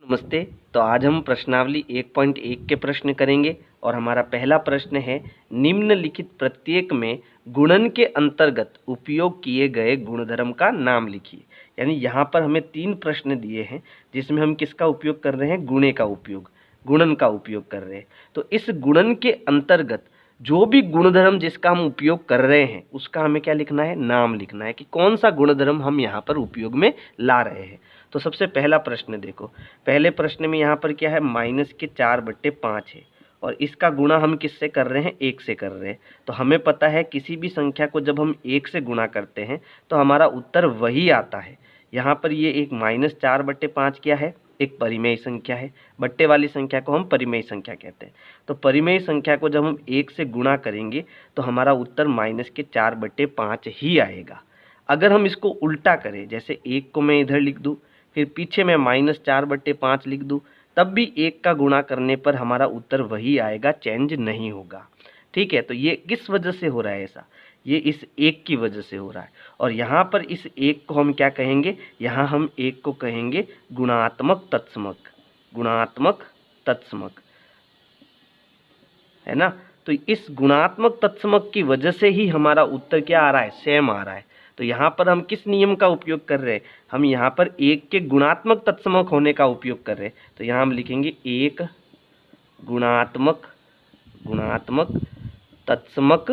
नमस्ते। तो आज हम प्रश्नावली 1.1 के प्रश्न करेंगे और हमारा पहला प्रश्न है, निम्नलिखित प्रत्येक में गुणन के अंतर्गत उपयोग किए गए गुणधर्म का नाम लिखिए। यानी यहाँ पर हमें 3 प्रश्न दिए हैं जिसमें हम किसका उपयोग कर रहे हैं, गुणे का उपयोग, गुणन का उपयोग कर रहे हैं। तो इस गुणन के अंतर्गत जो भी गुणधर्म जिसका हम उपयोग कर रहे हैं उसका हमें क्या लिखना है, नाम लिखना है कि कौन सा गुणधर्म हम यहाँ पर उपयोग में ला रहे हैं। तो सबसे पहला प्रश्न देखो, पहले प्रश्न में यहाँ पर क्या है, -4/5 है और इसका गुणा हम किससे कर रहे हैं, 1 से कर रहे हैं। तो हमें पता है किसी भी संख्या को जब हम 1 से गुणा करते हैं तो हमारा उत्तर वही आता है। यहाँ पर ये एक -4/5 क्या है, एक परिमेय संख्या है। बट्टे वाली संख्या को हम परिमेय संख्या कहते हैं। तो परिमेय संख्या को जब हम 1 से गुणा करेंगे तो हमारा उत्तर -4/5 ही आएगा। अगर हम इसको उल्टा करें, जैसे 1 को मैं इधर लिख दूँ, फिर पीछे मैं -4/5 लिख दूँ, तब भी 1 का गुणा करने पर हमारा उत्तर वही आएगा, चेंज नहीं होगा। ठीक है, तो ये किस वजह से हो रहा है ऐसा, ये इस 1 की वजह से हो रहा है। और यहाँ पर इस 1 को हम क्या कहेंगे, यहाँ हम 1 को कहेंगे गुणात्मक तत्समक, गुणात्मक तत्समक, है ना। तो इस गुणात्मक तत्समक की वजह से ही हमारा उत्तर क्या आ रहा है, सेम आ रहा है। तो यहाँ पर हम किस नियम का उपयोग कर रहे हैं, हम यहाँ पर 1 के गुणात्मक तत्समक होने का उपयोग कर रहे हैं। तो यहाँ हम लिखेंगे 1 गुणात्मक तत्समक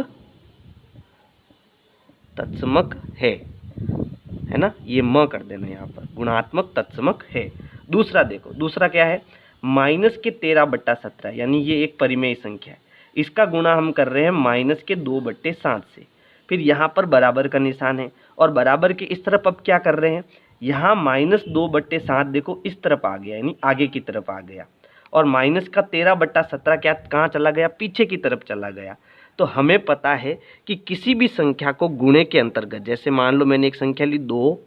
है ना, ये म कर देना यहाँ पर, गुणात्मक तत्समक है। दूसरा देखो, दूसरा क्या है, -13/17, यानी ये एक परिमेय संख्या है। इसका गुणा हम कर रहे हैं -2/7 से। फिर यहाँ पर बराबर का निशान है और बराबर के इस तरफ अब क्या कर रहे हैं, यहाँ -2/7 देखो इस तरफ आ गया, यानी आगे की तरफ आ गया, और -13/17 क्या कहाँ चला गया, पीछे की तरफ चला गया। तो हमें पता है कि किसी भी संख्या को गुणे के अंतर्गत, जैसे मान लो मैंने एक संख्या ली 2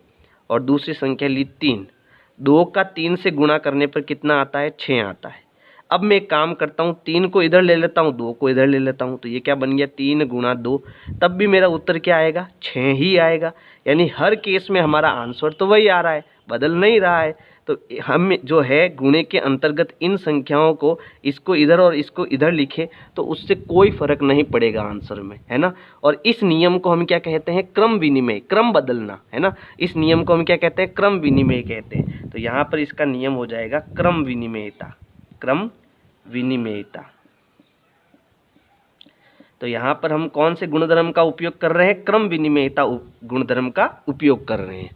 और दूसरी संख्या ली 3, 2 का 3 से गुणा करने पर कितना आता है, 6 आता है। अब मैं एक काम करता हूँ, 3 को इधर ले लेता हूँ, 2 को इधर ले लेता हूँ, तो ये क्या बन गया, 3 × 2, तब भी मेरा उत्तर क्या आएगा, 6 ही आएगा। यानी हर केस में हमारा आंसर तो वही आ रहा है, बदल नहीं रहा है। तो हम जो है गुणे के अंतर्गत इन संख्याओं को, इसको इधर और इसको इधर लिखे तो उससे कोई फर्क नहीं पड़ेगा आंसर में, है ना। और इस नियम को हम क्या कहते हैं, क्रम विनिमय, क्रम बदलना, है ना। इस नियम को हम क्या कहते हैं, क्रम विनिमय कहते हैं। तो यहाँ पर इसका नियम हो जाएगा क्रम विनिमयता, क्रम विनिमयता। तो यहाँ पर हम कौन से गुणधर्म का उपयोग कर रहे हैं, क्रम विनिमयता गुणधर्म का उपयोग कर रहे हैं।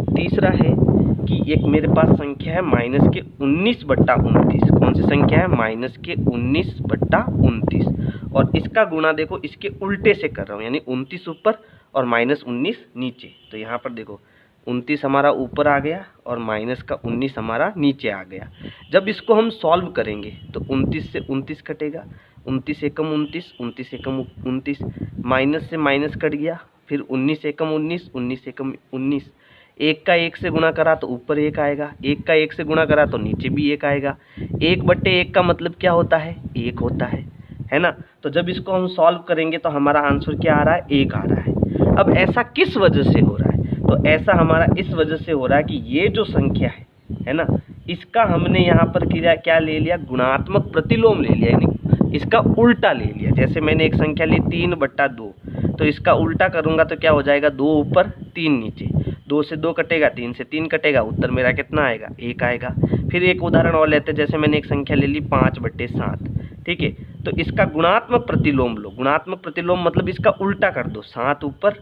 तीसरा है कि एक मेरे पास संख्या है -19/29, कौन सी संख्या है, -19/29, और इसका गुणा देखो इसके उल्टे से कर रहा हूँ, यानी 29 ऊपर और -19 नीचे। तो यहाँ पर देखो 29 हमारा ऊपर आ गया और -19 हमारा नीचे आ गया। जब इसको हम सॉल्व करेंगे तो 29 से 29 कटेगा, 29 एकम 29, 29 एकम 29, माइनस से माइनस कट गया, फिर 19 एकम 19, 19 एकम 19। 1 का 1 से गुणा करा तो ऊपर 1 आएगा, 1 का 1 से गुणा करा तो नीचे भी 1 आएगा। 1/1 का मतलब क्या होता है, 1 होता है ना। तो जब इसको हम सॉल्व करेंगे तो हमारा आंसर क्या आ रहा है, 1 आ रहा है। अब ऐसा किस वजह से हो रहा है, तो ऐसा हमारा इस वजह से हो रहा है कि ये जो संख्या है ना, इसका हमने यहाँ पर क्या ले लिया, गुणात्मक प्रतिलोम ले लिया, यानी इसका उल्टा ले लिया। जैसे मैंने एक संख्या ली 3/2, तो इसका उल्टा करूँगा तो क्या हो जाएगा, 2 ऊपर 3 नीचे, 2 से 2 कटेगा, 3 से 3 कटेगा, उत्तर मेरा कितना आएगा, 1 आएगा। फिर एक उदाहरण और लेते हैं, जैसे मैंने एक संख्या ले ली 5/7, ठीक है। तो इसका गुणात्मक प्रतिलोम लो, गुणात्मक प्रतिलोम मतलब इसका उल्टा कर दो, 7 ऊपर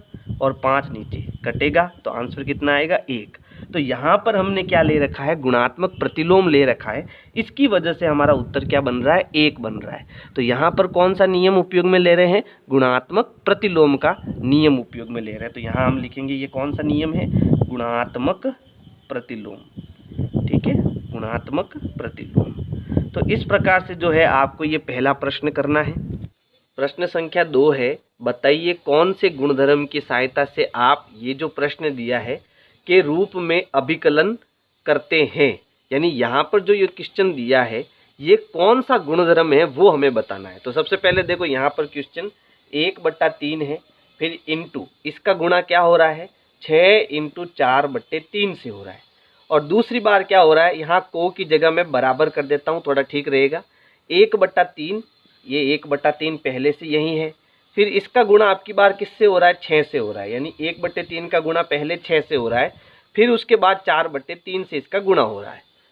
और 5 नीचे, कटेगा तो आंसर कितना आएगा, 1। तो यहाँ पर हमने क्या ले रखा है, गुणात्मक प्रतिलोम ले रखा है, इसकी वजह से हमारा उत्तर क्या बन रहा है, 1 बन रहा है। तो यहाँ पर कौन सा नियम उपयोग में ले रहे हैं, गुणात्मक प्रतिलोम का नियम उपयोग में ले रहे हैं। तो यहाँ हम लिखेंगे ये कौन सा नियम है, गुणात्मक प्रतिलोम, ठीक है, गुणात्मक प्रतिलोम। तो इस प्रकार से जो है आपको ये पहला प्रश्न करना है। प्रश्न संख्या 2 है, बताइए कौन से गुणधर्म की सहायता से आप ये जो प्रश्न दिया है के रूप में अभिकलन करते हैं। यानी यहाँ पर जो ये क्वेश्चन दिया है ये कौन सा गुणधर्म है वो हमें बताना है। तो सबसे पहले देखो यहाँ पर क्वेश्चन 1/3 है, फिर इंटू इसका गुणा क्या हो रहा है, 6 × 4/3 से हो रहा है, और दूसरी बार क्या हो रहा है, यहाँ को की जगह मैं बराबर कर देता हूँ, थोड़ा ठीक रहेगा। 1/3, ये 1/3 पहले से यही है। फिर इसका गुणा आपकी बार किससे हो रहा है, 6 से हो रहा है, यानी 1/3 का गुणा पहले 6 से हो रहा है, फिर उसके बाद 4/3 से इसका गुणा हो रहा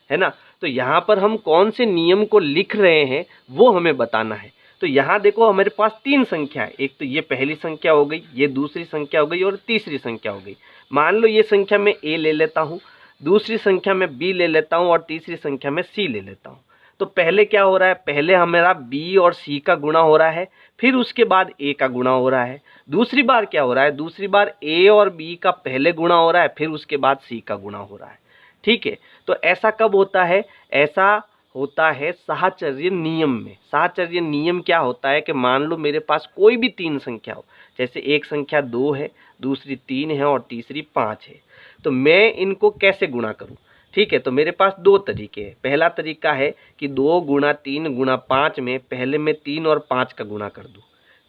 है ना। तो यहाँ पर हम कौन से नियम को लिख रहे हैं वो हमें बताना है। तो यहाँ देखो हमारे पास 3 संख्या है, एक तो ये पहली संख्या हो गई, ये दूसरी संख्या हो गई और तीसरी संख्या हो गई। मान लो ये संख्या मैं ए ले लेता हूँ, दूसरी संख्या में बी ले लेता हूँ और तीसरी संख्या में सी ले लेता हूँ। तो पहले क्या हो रहा है, पहले हमारा बी और सी का गुणा हो रहा है, फिर उसके बाद ए का गुणा हो रहा है। दूसरी बार क्या हो रहा है, दूसरी बार ए और बी का पहले गुणा हो रहा है, फिर उसके बाद सी का गुणा हो रहा है। ठीक है, तो ऐसा कब होता है, ऐसा होता है साहचर्य नियम में। साहचर्य नियम क्या होता है कि मान लो मेरे पास कोई भी 3 संख्या हो, जैसे एक संख्या 2 है, दूसरी 3 है और तीसरी 5 है, तो मैं इनको कैसे गुणा करूं। ठीक है, तो मेरे पास 2 तरीके हैं। पहला तरीका है कि 2 × 3 × 5 में पहले मैं 3 और 5 का गुणा कर दूं।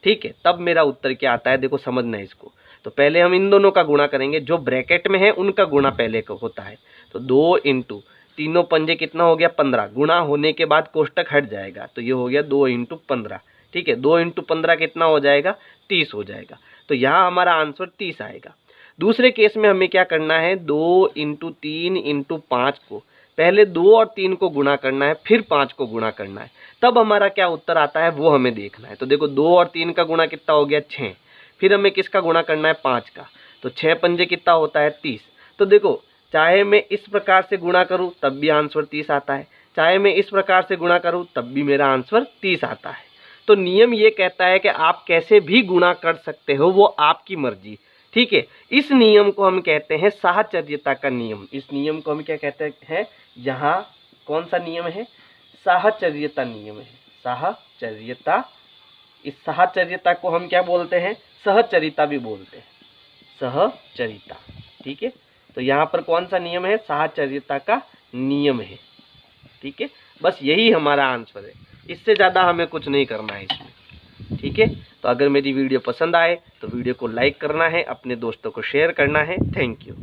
ठीक है, तब मेरा उत्तर क्या आता है, देखो समझना है इसको। तो पहले हम इन दोनों का गुणा करेंगे, जो ब्रैकेट में है उनका गुणा पहले का होता है। तो 2 × तीनों पंजे कितना हो गया, 15। गुणा होने के बाद कोष्टक हट जाएगा, तो ये हो गया 2 × 15। ठीक है, 2 × 15 कितना हो जाएगा, 30 हो जाएगा। तो यहाँ हमारा आंसर 30 आएगा। दूसरे केस में हमें क्या करना है, 2 × 3 × 5 को पहले 2 और 3 को गुणा करना है, फिर 5 को गुणा करना है, तब हमारा क्या उत्तर आता है वो हमें देखना है। तो देखो 2 और 3 का गुणा कितना हो गया, 6। फिर हमें किसका गुणा करना है, 5 का। तो 6 पंजे कितना होता है, 30। तो देखो चाहे मैं इस प्रकार से गुणा करूं तब भी आंसर 30 आता है, चाहे मैं इस प्रकार से गुणा करूं तब भी मेरा आंसर 30 आता है। तो नियम ये कहता है कि आप कैसे भी गुणा कर सकते हो, वो आपकी मर्जी। ठीक है, इस नियम को हम कहते हैं साहचर्यता का नियम। इस नियम को हम क्या कहते हैं, यहाँ कौन सा नियम है, साहचर्यता नियम है, साहचर्यता। इस साहचर्यता को हम क्या बोलते हैं, सहचरिता भी बोलते हैं, सहचरिता। ठीक है, तो यहाँ पर कौन सा नियम है, साहचर्यता का नियम है। ठीक है, बस यही हमारा आंसर है, इससे ज़्यादा हमें कुछ नहीं करना है इसमें। ठीक है, तो अगर मेरी वीडियो पसंद आए तो वीडियो को लाइक करना है, अपने दोस्तों को शेयर करना है। Thank you.